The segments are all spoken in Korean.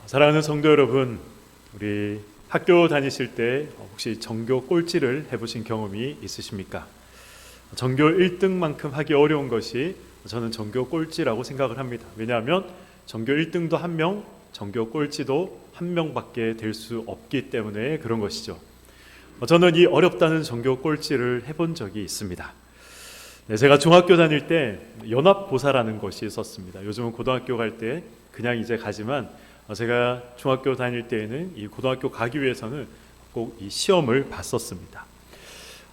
사랑하는 성도 여러분, 우리 학교 다니실 때 혹시 전교 꼴찌를 해보신 경험이 있으십니까? 전교 1등만큼 하기 어려운 것이 저는 전교 꼴찌라고 생각을 합니다. 왜냐하면 전교 1등도 한 명, 전교 꼴찌도 한 명밖에 될 수 없기 때문에 그런 것이죠. 저는 이 어렵다는 전교 꼴찌를 해본 적이 있습니다. 제가 중학교 다닐 때 연합보사라는 것이 있었습니다. 요즘은 고등학교 갈 때 그냥 이제 가지만 제가 중학교 다닐 때에는 이 고등학교 가기 위해서는 꼭 이 시험을 봤었습니다.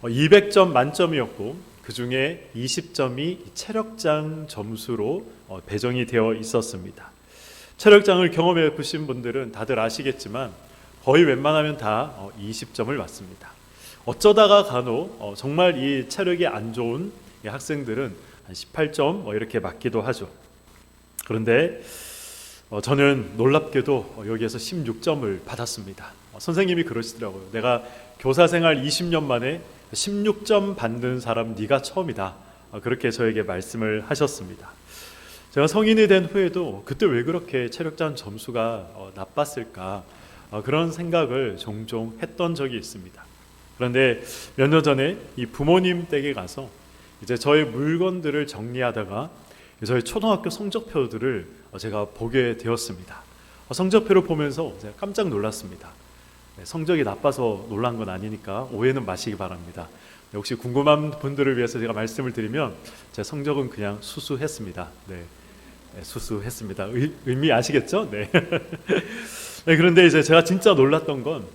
200점 만점이었고 그 중에 20점이 체력장 점수로 배정이 되어 있었습니다. 체력장을 경험해 보신 분들은 다들 아시겠지만 거의 웬만하면 다 20점을 맞습니다. 어쩌다가 간혹 정말 이 체력이 안 좋은 이 학생들은 한 18점 이렇게 맞기도 하죠. 그런데 저는 놀랍게도 여기에서 16점을 받았습니다. 선생님이 그러시더라고요. 내가 교사생활 20년 만에 16점 받는 사람 네가 처음이다. 그렇게 저에게 말씀을 하셨습니다. 제가 성인이 된 후에도 그때 왜 그렇게 체력장 점수가 나빴을까 그런 생각을 종종 했던 적이 있습니다. 그런데 몇 년 전에 이 부모님 댁에 가서 이제 저의 물건들을 정리하다가 저희 초등학교 성적표들을 제가 보게 되었습니다. 성적표를 보면서 제가 깜짝 놀랐습니다. 성적이 나빠서 놀란 건 아니니까 오해는 마시기 바랍니다. 혹시 궁금한 분들을 위해서 제가 말씀을 드리면 제 성적은 그냥 수수했습니다. 네, 수수했습니다. 의미 아시겠죠? 네. 네, 그런데 이제 제가 진짜 놀랐던 건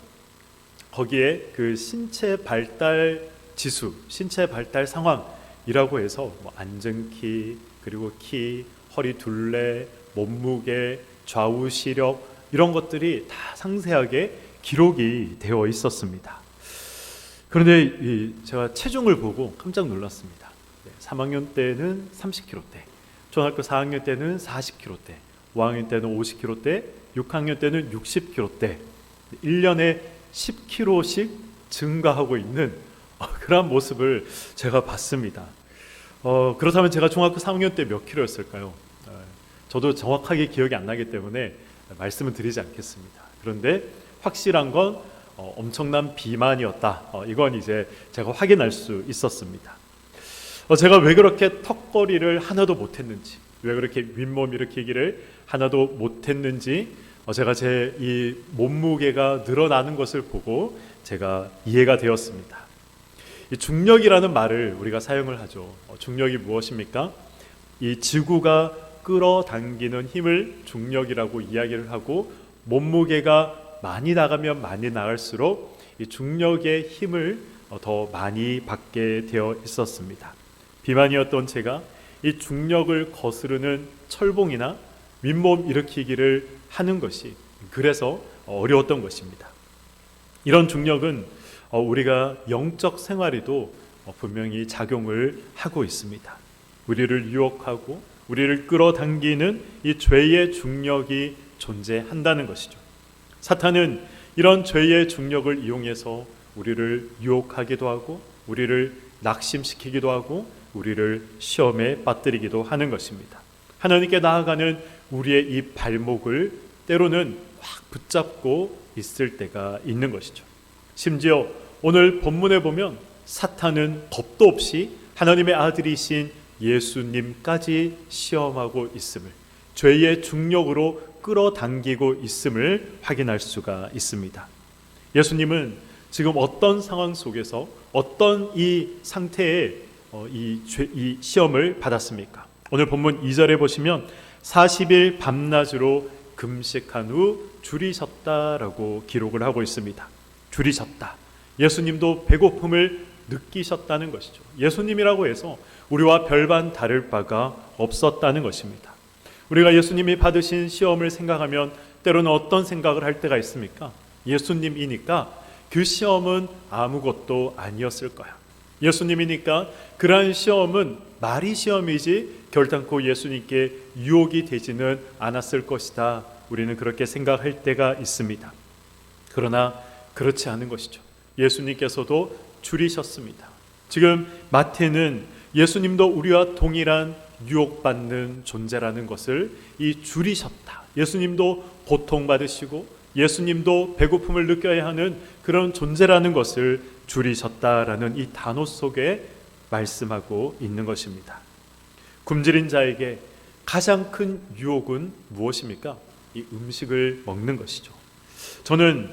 거기에 그 신체 발달 지수, 신체 발달 상황이라고 해서 앉은 키, 그리고 키, 허리 둘레, 몸무게, 좌우 시력 이런 것들이 다 상세하게 기록이 되어 있었습니다. 그런데 제가 체중을 보고 깜짝 놀랐습니다. 3학년 때는 30kg대, 초등학교 4학년 때는 40kg대, 5학년 때는 50kg대, 6학년 때는 60kg대, 1년에 10kg씩 증가하고 있는 그런 모습을 제가 봤습니다. 그렇다면 제가 중학교 3학년 때 몇 킬로였을까요? 저도 정확하게 기억이 안 나기 때문에 말씀은 드리지 않겠습니다. 그런데 확실한 건 엄청난 비만이었다. 이건 이제 제가 확인할 수 있었습니다. 제가 왜 그렇게 턱걸이를 하나도 못했는지, 왜 그렇게 윗몸 일으키기를 하나도 못했는지, 제가 제 이 몸무게가 늘어나는 것을 보고 제가 이해가 되었습니다. 이 중력이라는 말을 우리가 사용을 하죠. 중력이 무엇입니까? 이 지구가 끌어당기는 힘을 중력이라고 이야기를 하고, 몸무게가 많이 나가면 많이 나갈수록 이 중력의 힘을 더 많이 받게 되어 있었습니다. 비만이었던 제가 이 중력을 거스르는 철봉이나 윗몸 일으키기를 하는 것이 그래서 어려웠던 것입니다. 이런 중력은 우리가 영적 생활에도 분명히 작용을 하고 있습니다. 우리를 유혹하고 우리를 끌어당기는 이 죄의 중력이 존재한다는 것이죠. 사탄은 이런 죄의 중력을 이용해서 우리를 유혹하기도 하고 우리를 낙심시키기도 하고 우리를 시험에 빠뜨리기도 하는 것입니다. 하나님께 나아가는 우리의 이 발목을 때로는 확 붙잡고 있을 때가 있는 것이죠. 심지어 오늘 본문에 보면 사탄은 겁도 없이 하나님의 아들이신 예수님까지 시험하고 있음을, 죄의 중력으로 끌어당기고 있음을 확인할 수가 있습니다. 예수님은 지금 어떤 상황 속에서 어떤 이 상태에 이 시험을 받았습니까? 오늘 본문 2절에 보시면 40일 밤낮으로 금식한 후 줄이셨다라고 기록을 하고 있습니다. 줄이셨다. 예수님도 배고픔을 느끼셨다는 것이죠. 예수님이라고 해서 우리와 별반 다를 바가 없었다는 것입니다. 우리가 예수님이 받으신 시험을 생각하면 때로는 어떤 생각을 할 때가 있습니까? 예수님이니까 그 시험은 아무것도 아니었을 거야. 예수님이니까 그러한 시험은 말이 시험이지 결단코 예수님께 유혹이 되지는 않았을 것이다. 우리는 그렇게 생각할 때가 있습니다. 그러나 그렇지 않은 것이죠. 예수님께서도 줄이셨습니다. 지금 마태는 예수님도 우리와 동일한 유혹받는 존재라는 것을 이 줄이셨다. 예수님도 고통받으시고 예수님도 배고픔을 느껴야 하는 그런 존재라는 것을 줄이셨다라는 이 단어 속에 말씀하고 있는 것입니다. 굶주린 자에게 가장 큰 유혹은 무엇입니까? 이 음식을 먹는 것이죠. 저는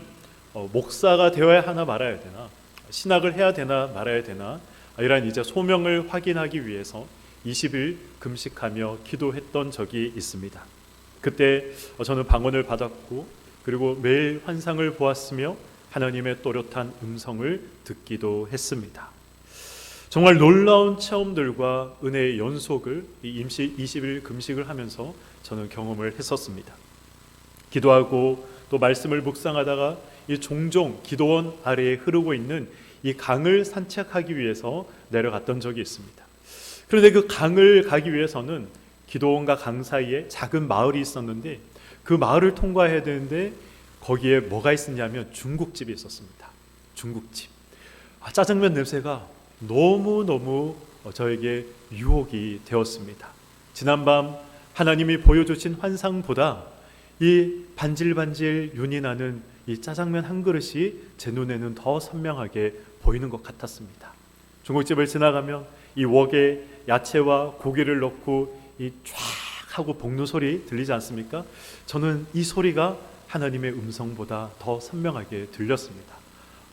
목사가 되어야 하나 말아야 되나, 신학을 해야 되나 말아야 되나, 이런 이제 소명을 확인하기 위해서 20일 금식하며 기도했던 적이 있습니다. 그때 저는 방언을 받았고 그리고 매일 환상을 보았으며 하나님의 또렷한 음성을 듣기도 했습니다. 정말 놀라운 체험들과 은혜의 연속을 이 임시 20일 금식을 하면서 저는 경험을 했었습니다. 기도하고 또 말씀을 묵상하다가 이 종종 기도원 아래에 흐르고 있는 이 강을 산책하기 위해서 내려갔던 적이 있습니다. 그런데 그 강을 가기 위해서는 기도원과 강 사이에 작은 마을이 있었는데 그 마을을 통과해야 되는데 거기에 뭐가 있었냐면 중국집이 있었습니다. 중국집. 짜장면 냄새가 너무너무 저에게 유혹이 되었습니다. 지난밤 하나님이 보여주신 환상보다 이 반질반질 윤이 나는 이 짜장면 한 그릇이 제 눈에는 더 선명하게 보이는 것 같았습니다. 중국집을 지나가면 이 웍에 야채와 고기를 넣고 이 쫙 하고 볶는 소리 들리지 않습니까? 저는 이 소리가 하나님의 음성보다 더 선명하게 들렸습니다.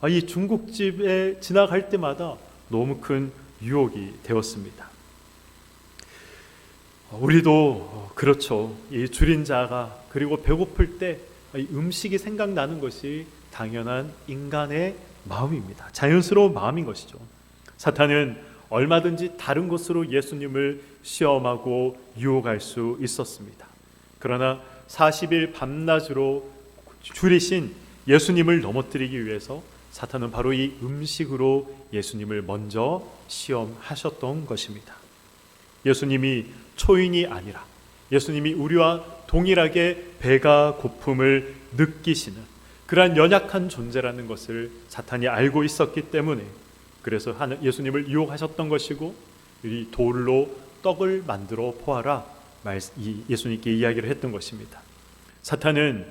이 중국집에 지나갈 때마다 너무 큰 유혹이 되었습니다. 우리도 그렇죠. 이 줄인 자가 그리고 배고플 때 음식이 생각나는 것이 당연한 인간의 마음입니다. 자연스러운 마음인 것이죠. 사탄은 얼마든지 다른 것으로 예수님을 시험하고 유혹할 수 있었습니다. 그러나 40일 밤낮으로 줄이신 예수님을 넘어뜨리기 위해서 사탄은 바로 이 음식으로 예수님을 먼저 시험하셨던 것입니다. 예수님이 초인이 아니라 예수님이 우리와 동일하게 배가 고픔을 느끼시는 그러한 연약한 존재라는 것을 사탄이 알고 있었기 때문에 그래서 예수님을 유혹하셨던 것이고 이 돌로 떡을 만들어 보아라 예수님께 이야기를 했던 것입니다. 사탄은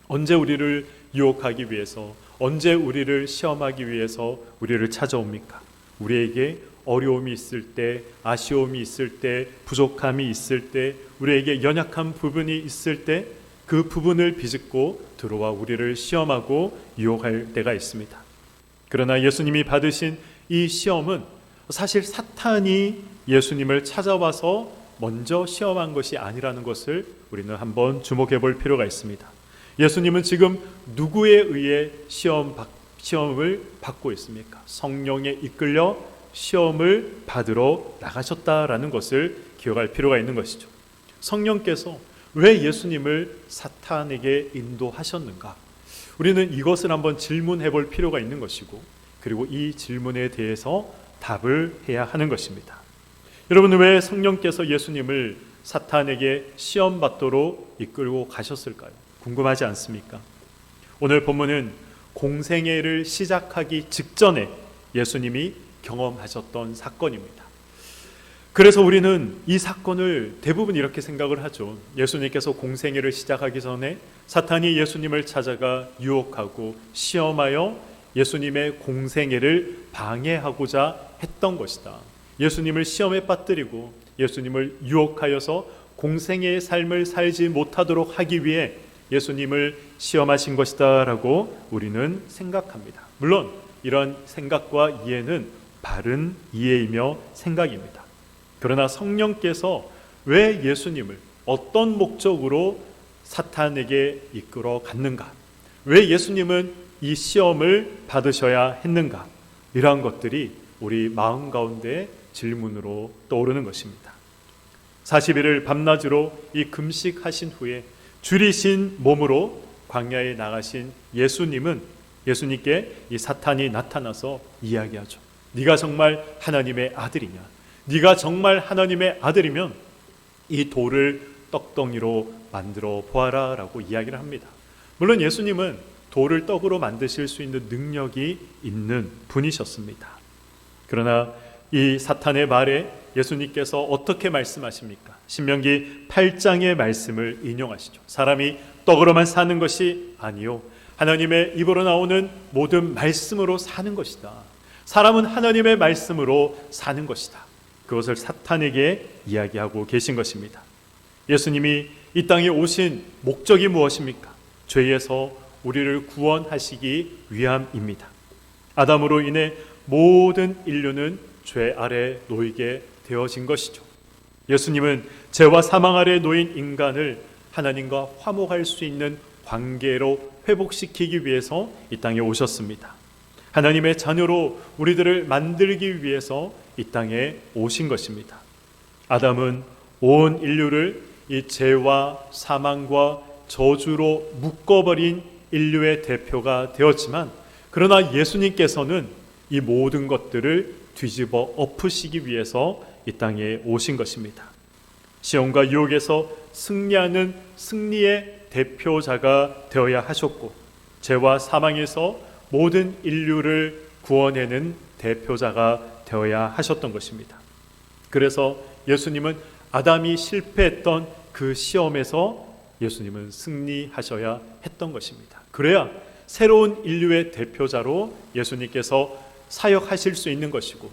언제 우리를 유혹하기 위해서 언제 우리를 시험하기 위해서 우리를 찾아옵니까? 우리에게 어려움이 있을 때, 아쉬움이 있을 때, 부족함이 있을 때, 우리에게 연약한 부분이 있을 때 그 부분을 비집고 들어와 우리를 시험하고 유혹할 때가 있습니다. 그러나 예수님이 받으신 이 시험은 사실 사탄이 예수님을 찾아와서 먼저 시험한 것이 아니라는 것을 우리는 한번 주목해 볼 필요가 있습니다. 예수님은 지금 누구에 의해 시험을 받고 있습니까? 성령에 이끌려 시험을 받으러 나가셨다라는 것을 기억할 필요가 있는 것이죠. 성령께서 왜 예수님을 사탄에게 인도하셨는가? 우리는 이것을 한번 질문해 볼 필요가 있는 것이고 그리고 이 질문에 대해서 답을 해야 하는 것입니다. 여러분, 왜 성령께서 예수님을 사탄에게 시험받도록 이끌고 가셨을까요? 궁금하지 않습니까? 오늘 본문은 공생애를 시작하기 직전에 예수님이 경험하셨던 사건입니다. 그래서 우리는 이 사건을 대부분 이렇게 생각을 하죠. 예수님께서 공생애를 시작하기 전에 사탄이 예수님을 찾아가 유혹하고 시험하여 예수님의 공생애를 방해하고자 했던 것이다. 예수님을 시험에 빠뜨리고 예수님을 유혹하여서 공생애의 삶을 살지 못하도록 하기 위해 예수님을 시험하신 것이다 라고 우리는 생각합니다. 물론 이런 생각과 이해는 바른 이해이며 생각입니다. 그러나 성령께서 왜 예수님을 어떤 목적으로 사탄에게 이끌어 갔는가? 왜 예수님은 이 시험을 받으셔야 했는가? 이러한 것들이 우리 마음 가운데 질문으로 떠오르는 것입니다. 40일을 밤낮으로 이 금식하신 후에 줄이신 몸으로 광야에 나가신 예수님께 이 사탄이 나타나서 이야기하죠. 네가 정말 하나님의 아들이냐? 네가 정말 하나님의 아들이면 이 돌을 떡덩이로 만들어 보아라 라고 이야기를 합니다. 물론 예수님은 돌을 떡으로 만드실 수 있는 능력이 있는 분이셨습니다. 그러나 이 사탄의 말에 예수님께서 어떻게 말씀하십니까? 신명기 8장의 말씀을 인용하시죠. 사람이 떡으로만 사는 것이 아니요 하나님의 입으로 나오는 모든 말씀으로 사는 것이다. 사람은 하나님의 말씀으로 사는 것이다. 그것을 사탄에게 이야기하고 계신 것입니다. 예수님이 이 땅에 오신 목적이 무엇입니까? 죄에서 우리를 구원하시기 위함입니다. 아담으로 인해 모든 인류는 죄 아래 놓이게 되어진 것이죠. 예수님은 죄와 사망 아래 놓인 인간을 하나님과 화목할 수 있는 관계로 회복시키기 위해서 이 땅에 오셨습니다. 하나님의 자녀로 우리들을 만들기 위해서 이 땅에 오신 것입니다. 아담은 온 인류를 이 죄와 사망과 저주로 묶어버린 인류의 대표가 되었지만, 그러나 예수님께서는 이 모든 것들을 뒤집어 엎으시기 위해서 이 땅에 오신 것입니다. 시험과 유혹에서 승리하는 승리의 대표자가 되어야 하셨고, 죄와 사망에서 모든 인류를 구원해내는 대표자가 되어야 하셨던 것입니다. 그래서 예수님은 아담이 실패했던 그 시험에서 예수님은 승리하셔야 했던 것입니다. 그래야 새로운 인류의 대표자로 예수님께서 사역하실 수 있는 것이고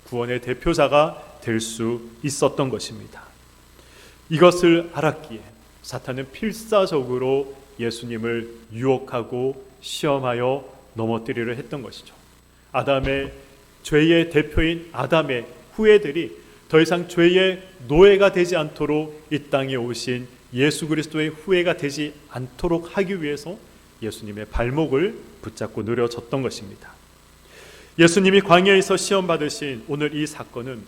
구원의 대표자가 될 수 있었던 것입니다. 이것을 알았기에 사탄은 필사적으로 예수님을 유혹하고 시험하여 넘어뜨리려 했던 것이죠. 아담의 죄의 대표인 아담의 후예들이 더 이상 죄의 노예가 되지 않도록 이 땅에 오신 예수 그리스도의 후예가 되지 않도록 하기 위해서 예수님의 발목을 붙잡고 느려졌던 것입니다. 예수님이 광야에서 시험 받으신 오늘 이 사건은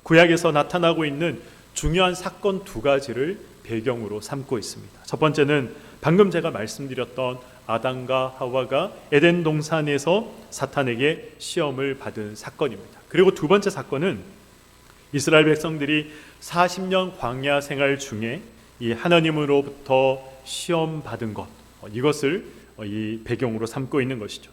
구약에서 나타나고 있는 중요한 사건 두 가지를 배경으로 삼고 있습니다. 첫 번째는 방금 제가 말씀드렸던 아담과 하와가 에덴 동산에서 사탄에게 시험을 받은 사건입니다. 그리고 두 번째 사건은 이스라엘 백성들이 40년 광야 생활 중에 이 하나님으로부터 시험 받은 것, 이것을 이 배경으로 삼고 있는 것이죠.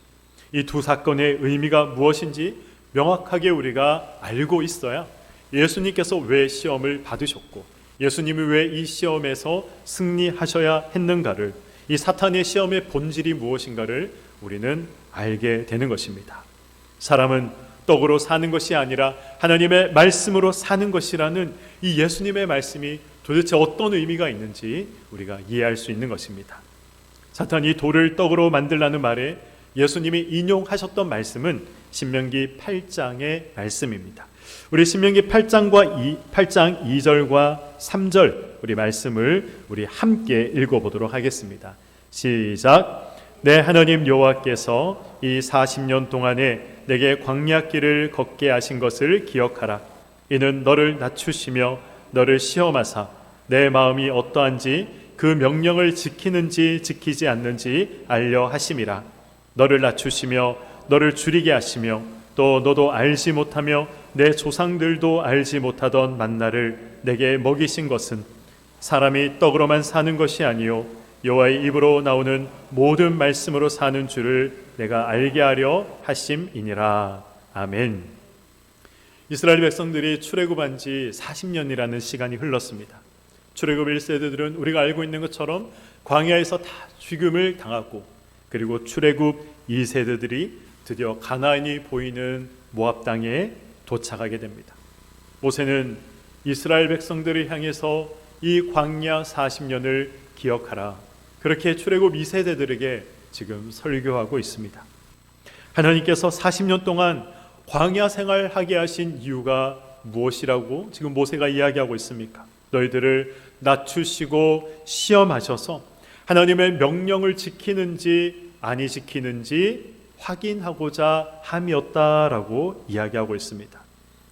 이 두 사건의 의미가 무엇인지 명확하게 우리가 알고 있어야 예수님께서 왜 시험을 받으셨고 예수님이 왜 이 시험에서 승리하셔야 했는가를, 이 사탄의 시험의 본질이 무엇인가를 우리는 알게 되는 것입니다. 사람은 떡으로 사는 것이 아니라 하나님의 말씀으로 사는 것이라는 이 예수님의 말씀이 도대체 어떤 의미가 있는지 우리가 이해할 수 있는 것입니다. 사탄이 돌을 떡으로 만들라는 말에 예수님이 인용하셨던 말씀은 신명기 8장의 말씀입니다. 우리 신명기 8장 2절과 3절 우리 말씀을 우리 함께 읽어보도록 하겠습니다. 시작. 내 하나님 여호와께서 이 40년 동안에 내게 광야길을 걷게 하신 것을 기억하라. 이는 너를 낮추시며 너를 시험하사 내 마음이 어떠한지 그 명령을 지키는지 지키지 않는지 알려 하심이라. 너를 낮추시며 너를 줄이게 하시며 또 너도 알지 못하며 내 조상들도 알지 못하던 만나를 내게 먹이신 것은 사람이 떡으로만 사는 것이 아니요 여호와의 입으로 나오는 모든 말씀으로 사는 줄을 내가 알게 하려 하심이니라. 아멘. 이스라엘 백성들이 출애굽한 지 40년이라는 시간이 흘렀습니다. 출애굽 1세대들은 우리가 알고 있는 것처럼 광야에서 다 죽임을 당하고, 그리고 출애굽 2세대들이 드디어 가나안이 보이는 모압 땅에 도착하게 됩니다. 모세는 이스라엘 백성들을 향해서 이 광야 40년을 기억하라, 그렇게 출애굽 2세대들에게 지금 설교하고 있습니다. 하나님께서 40년 동안 광야 생활하게 하신 이유가 무엇이라고 지금 모세가 이야기하고 있습니까? 너희들을 낮추시고 시험하셔서 하나님의 명령을 지키는지 아니 지키는지 확인하고자 함이었다라고 이야기하고 있습니다.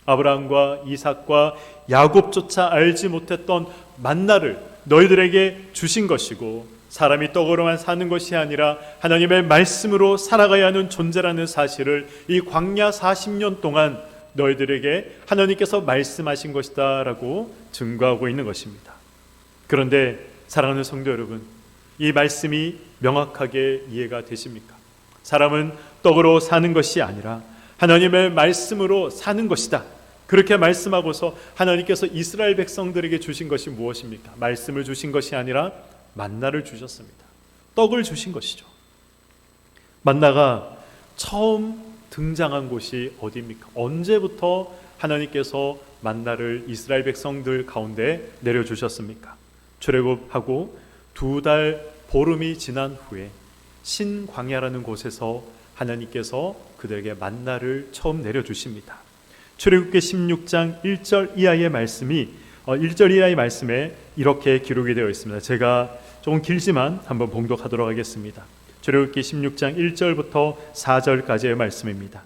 아브라함과 이삭과 야곱조차 알지 못했던 만나를 너희들에게 주신 것이고, 사람이 떡으로만 사는 것이 아니라 하나님의 말씀으로 살아가야 하는 존재라는 사실을 이 광야 40년 동안 너희들에게 하나님께서 말씀하신 것이다 라고 증거하고 있는 것입니다. 그런데 사랑하는 성도 여러분, 이 말씀이 명확하게 이해가 되십니까? 사람은 떡으로 사는 것이 아니라 하나님의 말씀으로 사는 것이다. 그렇게 말씀하고서 하나님께서 이스라엘 백성들에게 주신 것이 무엇입니까? 말씀을 주신 것이 아니라 만나를 주셨습니다. 떡을 주신 것이죠. 만나가 처음 등장한 곳이 어디입니까? 언제부터 하나님께서 만나를 이스라엘 백성들 가운데 내려주셨습니까? 출애굽하고 2달 보름이 지난 후에 신광야라는 곳에서 하나님께서 그들에게 만나를 처음 내려주십니다. 출애굽기 16장 1절 이하의 말씀이 1절 이하의 말씀에 이렇게 기록이 되어 있습니다. 제가 조금 길지만 한번 봉독하도록 하겠습니다. 출애굽기 16장 1절부터 4절까지의 말씀입니다.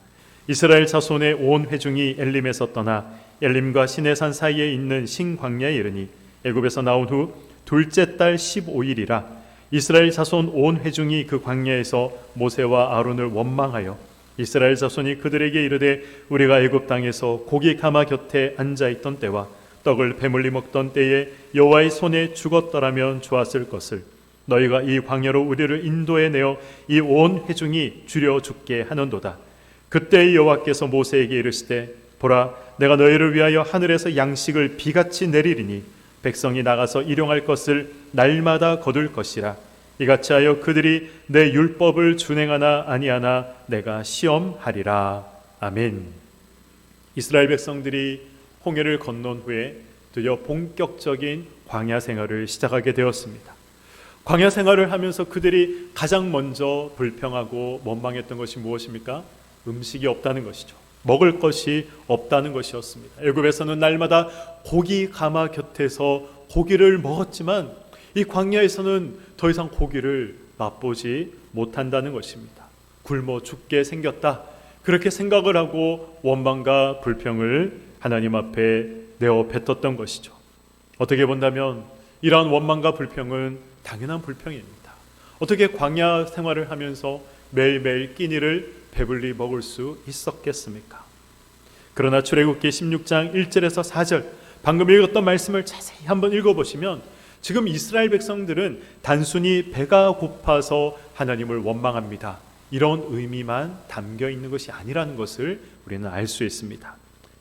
이스라엘 자손의 온 회중이 엘림에서 떠나 엘림과 시내산 사이에 있는 신광야에 이르니 애굽에서 나온 후 둘째 달 15일이라 이스라엘 자손 온 회중이 그 광야에서 모세와 아론을 원망하여 이스라엘 자손이 그들에게 이르되 우리가 애굽 땅에서 고기 가마 곁에 앉아 있던 때와 떡을 배물리 먹던 때에 여호와의 손에 죽었더라면 좋았을 것을 너희가 이 광야로 우리를 인도해 내어 이 온 회중이 죽여 죽게 하는도다. 그때 여호와께서 모세에게 이르시되 보라 내가 너희를 위하여 하늘에서 양식을 비같이 내리리니 백성이 나가서 일용할 것을 날마다 거둘 것이라. 이같이 하여 그들이 내 율법을 준행하나 아니하나 내가 시험하리라. 아멘. 이스라엘 백성들이 홍해를 건넌 후에 드디어 본격적인 광야 생활을 시작하게 되었습니다. 광야 생활을 하면서 그들이 가장 먼저 불평하고 원망했던 것이 무엇입니까? 음식이 없다는 것이죠. 먹을 것이 없다는 것이었습니다. 애굽에서는 날마다 고기 가마 곁에서 고기를 먹었지만 이 광야에서는 더 이상 고기를 맛보지 못한다는 것입니다. 굶어 죽게 생겼다. 그렇게 생각을 하고 원망과 불평을 하나님 앞에 내어 뱉었던 것이죠. 어떻게 본다면 이러한 원망과 불평은 당연한 불평입니다. 어떻게 광야 생활을 하면서 매일매일 끼니를 배불리 먹을 수 있었겠습니까? 그러나 출애굽기 16장 1절에서 4절 방금 읽었던 말씀을 자세히 한번 읽어보시면 지금 이스라엘 백성들은 단순히 배가 고파서 하나님을 원망합니다. 이런 의미만 담겨 있는 것이 아니라는 것을 우리는 알 수 있습니다.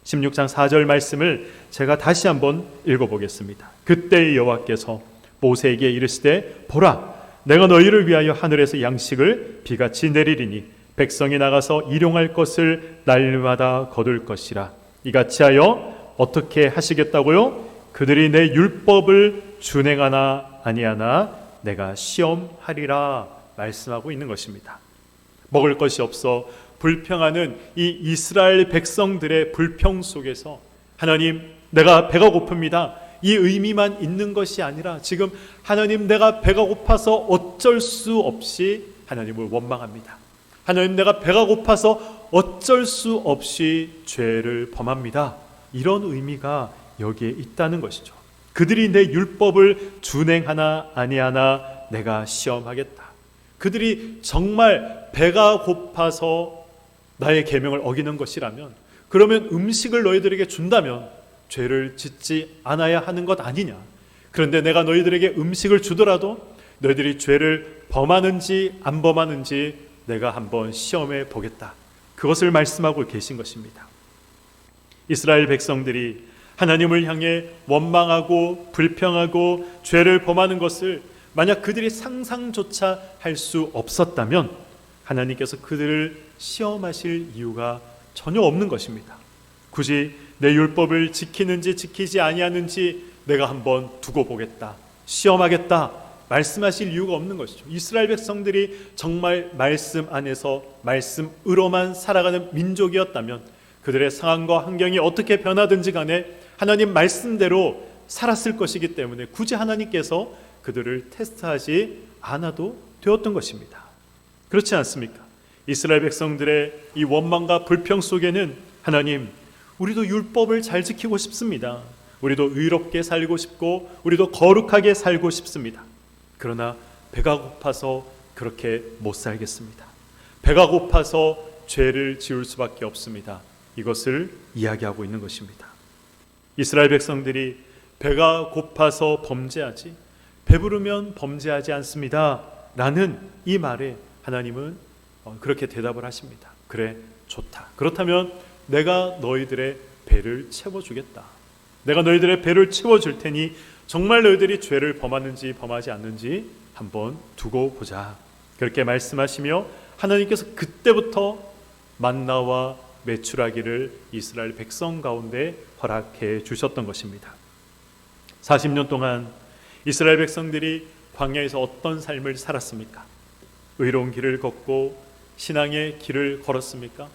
16장 4절 말씀을 제가 다시 한번 읽어보겠습니다. 그때 여호와께서 모세에게 이르시되 보라 내가 너희를 위하여 하늘에서 양식을 비같이 내리리니 백성이 나가서 일용할 것을 날마다 거둘 것이라. 이같이 하여 어떻게 하시겠다고요? 그들이 내 율법을 준행하나 아니하나 내가 시험하리라 말씀하고 있는 것입니다. 먹을 것이 없어 불평하는 이 이스라엘 백성들의 불평 속에서 하나님 내가 배가 고픕니다. 이 의미만 있는 것이 아니라 지금 하나님 내가 배가 고파서 어쩔 수 없이 하나님을 원망합니다. 하나님 내가 배가 고파서 어쩔 수 없이 죄를 범합니다. 이런 의미가 여기에 있다는 것이죠. 그들이 내 율법을 준행하나 아니하나 내가 시험하겠다. 그들이 정말 배가 고파서 나의 계명을 어기는 것이라면 그러면 음식을 너희들에게 준다면 죄를 짓지 않아야 하는 것 아니냐. 그런데 내가 너희들에게 음식을 주더라도 너희들이 죄를 범하는지 안 범하는지 내가 한번 시험해 보겠다. 그것을 말씀하고 계신 것입니다. 이스라엘 백성들이 하나님을 향해 원망하고 불평하고 죄를 범하는 것을 만약 그들이 상상조차 할 수 없었다면 하나님께서 그들을 시험하실 이유가 전혀 없는 것입니다. 굳이 내 율법을 지키는지 지키지 아니하는지 내가 한번 두고 보겠다, 시험하겠다 말씀하실 이유가 없는 것이죠. 이스라엘 백성들이 정말 말씀 안에서 말씀으로만 살아가는 민족이었다면 그들의 상황과 환경이 어떻게 변하든지 간에 하나님 말씀대로 살았을 것이기 때문에 굳이 하나님께서 그들을 테스트하지 않아도 되었던 것입니다. 그렇지 않습니까? 이스라엘 백성들의 이 원망과 불평 속에는 하나님, 우리도 율법을 잘 지키고 싶습니다. 우리도 의롭게 살고 싶고 우리도 거룩하게 살고 싶습니다. 그러나 배가 고파서 그렇게 못 살겠습니다. 배가 고파서 죄를 지을 수밖에 없습니다. 이것을 이야기하고 있는 것입니다. 이스라엘 백성들이 배가 고파서 범죄하지 배부르면 범죄하지 않습니다 라는 이 말에 하나님은 그렇게 대답을 하십니다. 그래, 좋다. 그렇다면 내가 너희들의 배를 채워주겠다. 내가 너희들의 배를 채워줄 테니 정말 너희들이 죄를 범하는지 범하지 않는지 한번 두고 보자. 그렇게 말씀하시며 하나님께서 그때부터 만나와 메추라기를 이스라엘 백성 가운데 허락해 주셨던 것입니다. 40년 동안 이스라엘 백성들이 광야에서 어떤 삶을 살았습니까? 의로운 길을 걷고 신앙의 길을 걸었습니까?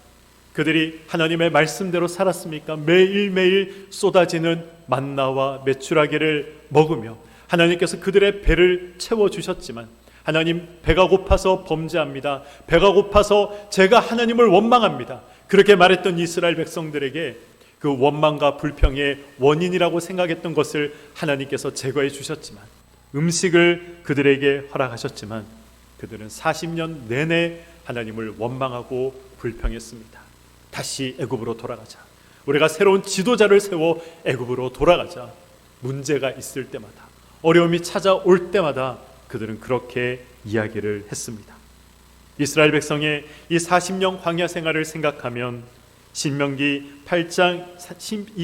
그들이 하나님의 말씀대로 살았습니까? 매일매일 쏟아지는 만나와 메추라기를 먹으며 하나님께서 그들의 배를 채워주셨지만 하나님, 배가 고파서 범죄합니다. 배가 고파서 제가 하나님을 원망합니다. 그렇게 말했던 이스라엘 백성들에게 그 원망과 불평의 원인이라고 생각했던 것을 하나님께서 제거해 주셨지만, 음식을 그들에게 허락하셨지만 그들은 40년 내내 하나님을 원망하고 불평했습니다. 다시 애굽으로 돌아가자. 우리가 새로운 지도자를 세워 애굽으로 돌아가자. 문제가 있을 때마다, 어려움이 찾아올 때마다 그들은 그렇게 이야기를 했습니다. 이스라엘 백성의 이 40년 광야 생활을 생각하면 신명기 8장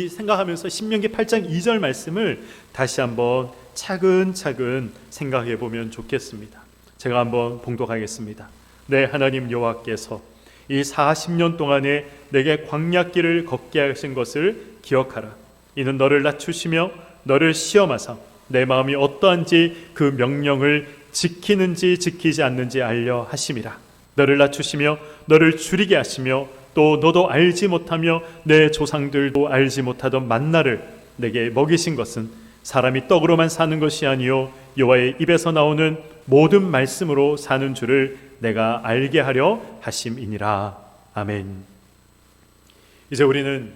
생각하면서 신명기 8장 2절 말씀을 다시 한번 차근차근 생각해 보면 좋겠습니다. 제가 한번 봉독하겠습니다. 내 하나님 여호와께서 이 40년 동안에 내게 광야길을 걷게 하신 것을 기억하라. 이는 너를 낮추시며 너를 시험하사 내 마음이 어떠한지 그 명령을 지키는지 지키지 않는지 알려 하심이라. 너를 낮추시며 너를 줄이게 하시며 또 너도 알지 못하며 내 조상들도 알지 못하던 만나를 내게 먹이신 것은 사람이 떡으로만 사는 것이 아니요 여호와의 입에서 나오는 모든 말씀으로 사는 줄을 내가 알게 하려 하심이니라. 아멘. 이제 우리는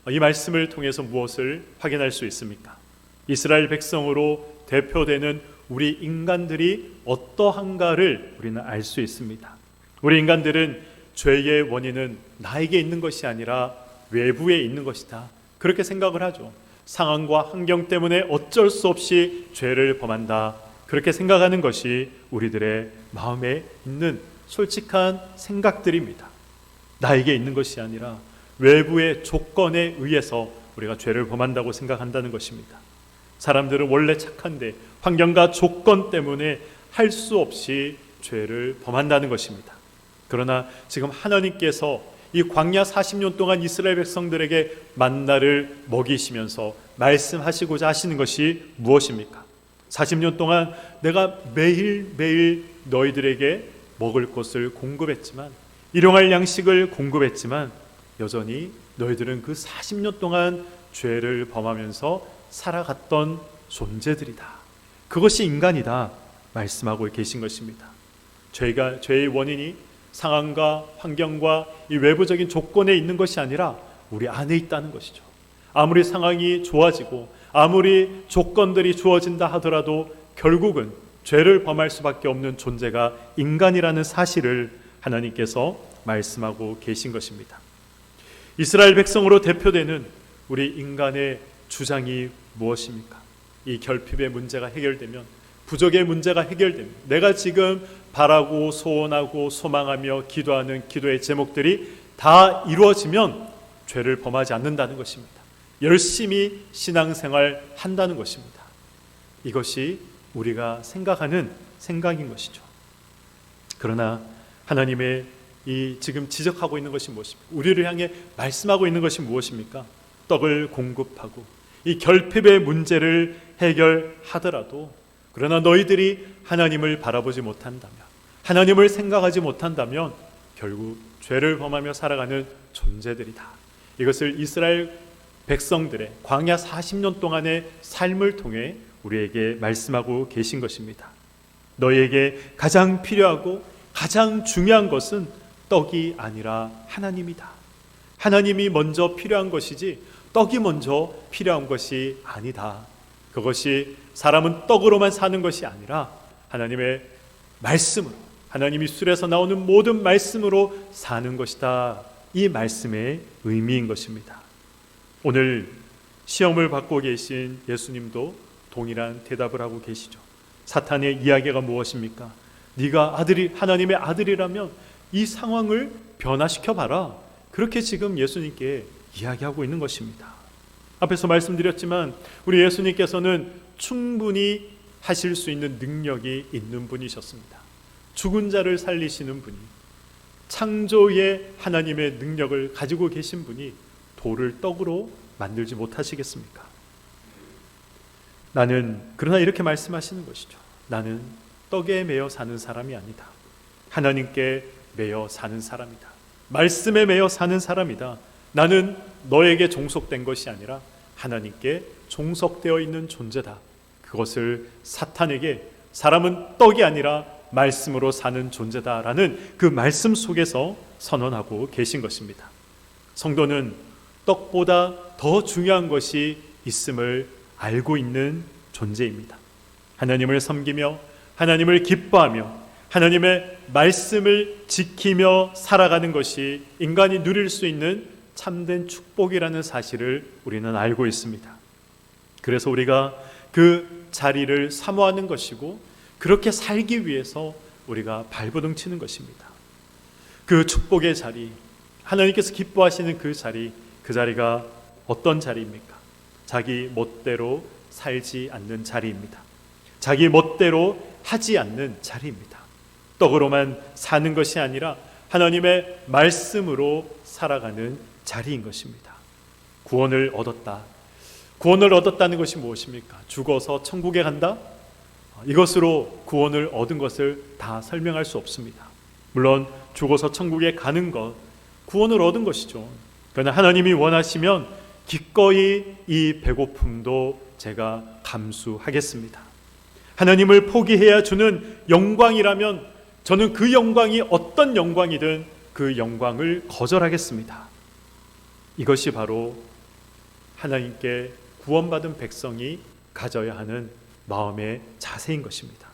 이 말씀을 통해서 무엇을 확인할 수 있습니까? 이스라엘 백성으로 대표되는 우리 인간들이 어떠한가를 우리는 알 수 있습니다. 우리 인간들은 죄의 원인은 나에게 있는 것이 아니라 외부에 있는 것이다, 그렇게 생각을 하죠. 상황과 환경 때문에 어쩔 수 없이 죄를 범한다, 그렇게 생각하는 것이 우리들의 마음에 있는 솔직한 생각들입니다. 나에게 있는 것이 아니라 외부의 조건에 의해서 우리가 죄를 범한다고 생각한다는 것입니다. 사람들은 원래 착한데 환경과 조건 때문에 할 수 없이 죄를 범한다는 것입니다. 그러나 지금 하나님께서 이 광야 40년 동안 이스라엘 백성들에게 만나를 먹이시면서 말씀하시고자 하시는 것이 무엇입니까? 40년 동안 내가 매일매일 너희들에게 먹을 것을 공급했지만, 일용할 양식을 공급했지만 여전히 너희들은 그 40년 동안 죄를 범하면서 살아갔던 존재들이다. 그것이 인간이다 말씀하고 계신 것입니다. 죄의 원인이 상황과 환경과 이 외부적인 조건에 있는 것이 아니라 우리 안에 있다는 것이죠. 아무리 상황이 좋아지고 아무리 조건들이 주어진다 하더라도 결국은 죄를 범할 수밖에 없는 존재가 인간이라는 사실을 하나님께서 말씀하고 계신 것입니다. 이스라엘 백성으로 대표되는 우리 인간의 주장이 무엇입니까? 이 결핍의 문제가 해결되면, 부족의 문제가 해결되면, 내가 지금 바라고 소원하고 소망하며 기도하는 기도의 제목들이 다 이루어지면 죄를 범하지 않는다는 것입니다. 열심히 신앙생활 한다는 것입니다. 이것이 우리가 생각하는 생각인 것이죠. 그러나 하나님의 이 지금 지적하고 있는 것이 무엇입니까? 우리를 향해 말씀하고 있는 것이 무엇입니까? 떡을 공급하고 이 결핍의 문제를 해결하더라도, 그러나 너희들이 하나님을 바라보지 못한다면, 하나님을 생각하지 못한다면 결국 죄를 범하며 살아가는 존재들이다. 이것을 이스라엘 백성들의 광야 40년 동안의 삶을 통해 우리에게 말씀하고 계신 것입니다. 너희에게 가장 필요하고 가장 중요한 것은 떡이 아니라 하나님이다. 하나님이 먼저 필요한 것이지 떡이 먼저 필요한 것이 아니다. 그것이 사람은 떡으로만 사는 것이 아니라 하나님의 말씀으로, 하나님이 술에서 나오는 모든 말씀으로 사는 것이다. 이 말씀의 의미인 것입니다. 오늘 시험을 받고 계신 예수님도 동일한 대답을 하고 계시죠. 사탄의 이야기가 무엇입니까? 네가 하나님의 아들이라면 이 상황을 변화시켜 봐라. 그렇게 지금 예수님께 이야기하고 있는 것입니다. 앞에서 말씀드렸지만 우리 예수님께서는 충분히 하실 수 있는 능력이 있는 분이셨습니다. 죽은 자를 살리시는 분이, 창조의 하나님의 능력을 가지고 계신 분이 돌을 떡으로 만들지 못하시겠습니까? 그러나 이렇게 말씀하시는 것이죠. 나는 떡에 매여 사는 사람이 아니다. 하나님께 매여 사는 사람이다. 말씀에 매여 사는 사람이다. 나는 너에게 종속된 것이 아니라 하나님께 종속되어 있는 존재다. 그것을 사탄에게 사람은 떡이 아니라 말씀으로 사는 존재다라는 그 말씀 속에서 선언하고 계신 것입니다. 성도는 떡보다 더 중요한 것이 있음을 알고 있는 존재입니다. 하나님을 섬기며 하나님을 기뻐하며 하나님의 말씀을 지키며 살아가는 것이 인간이 누릴 수 있는 참된 축복이라는 사실을 우리는 알고 있습니다. 그래서 우리가 그 자리를 사모하는 것이고 그렇게 살기 위해서 우리가 발버둥 치는 것입니다. 그 축복의 자리, 하나님께서 기뻐하시는 그 자리가 어떤 자리입니까? 자기 멋대로 살지 않는 자리입니다. 자기 멋대로 하지 않는 자리입니다. 떡으로만 사는 것이 아니라 하나님의 말씀으로 살아가는 자리인 것입니다. 구원을 얻었다. 구원을 얻었다는 것이 무엇입니까? 죽어서 천국에 간다? 이것으로 구원을 얻은 것을 다 설명할 수 없습니다. 물론 죽어서 천국에 가는 것, 구원을 얻은 것이죠. 그러나 하나님이 원하시면 기꺼이 이 배고픔도 제가 감수하겠습니다. 하나님을 포기해야 주는 영광이라면 저는 그 영광이 어떤 영광이든 그 영광을 거절하겠습니다. 이것이 바로 하나님께 구원받은 백성이 가져야 하는 마음의 자세인 것입니다.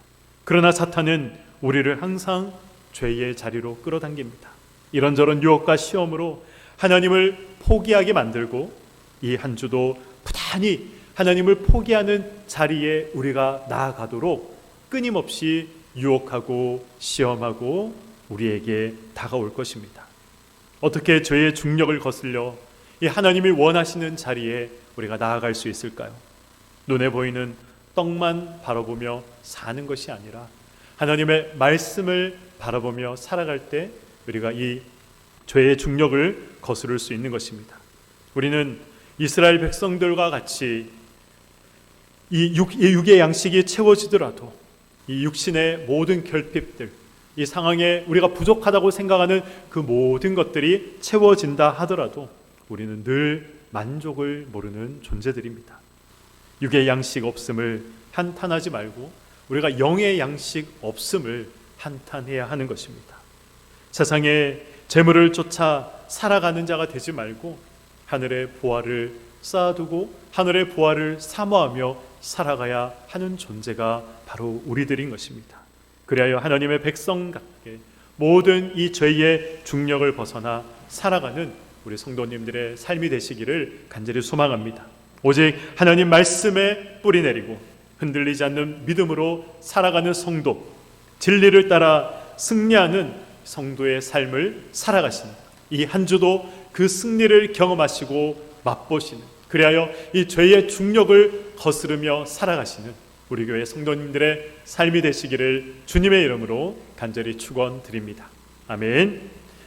그러나 사탄은 우리를 항상 죄의 자리로 끌어당깁니다. 이런저런 유혹과 시험으로 하나님을 포기하게 만들고 이 한 주도 부단히 하나님을 포기하는 자리에 우리가 나아가도록 끊임없이 유혹하고 시험하고 우리에게 다가올 것입니다. 어떻게 죄의 중력을 거슬려 이 하나님이 원하시는 자리에 우리가 나아갈 수 있을까요? 눈에 보이는 떡만 바라보며 사는 것이 아니라 하나님의 말씀을 바라보며 살아갈 때 우리가 이 죄의 중력을 거스를 수 있는 것입니다. 우리는 이스라엘 백성들과 같이 이 육의 양식이 채워지더라도 이 육신의 모든 결핍들, 이 상황에 우리가 부족하다고 생각하는 그 모든 것들이 채워진다 하더라도 우리는 늘 만족을 모르는 존재들입니다. 육의 양식 없음을 한탄하지 말고 우리가 영의 양식 없음을 한탄해야 하는 것입니다. 세상에 재물을 쫓아 살아가는 자가 되지 말고 하늘의 보화를 쌓아두고 하늘의 보화를 사모하며 살아가야 하는 존재가 바로 우리들인 것입니다. 그리하여 하나님의 백성답게 모든 이 죄의 중력을 벗어나 살아가는 우리 성도님들의 삶이 되시기를 간절히 소망합니다. 오직 하나님 말씀에 뿌리 내리고 흔들리지 않는 믿음으로 살아가는 성도, 진리를 따라 승리하는 성도의 삶을 살아가시는 이 한 주도 그 승리를 경험하시고 맛보시는, 그리하여 이 죄의 중력을 거스르며 살아가시는 우리 교회 성도님들의 삶이 되시기를 주님의 이름으로 간절히 축원드립니다. 아멘.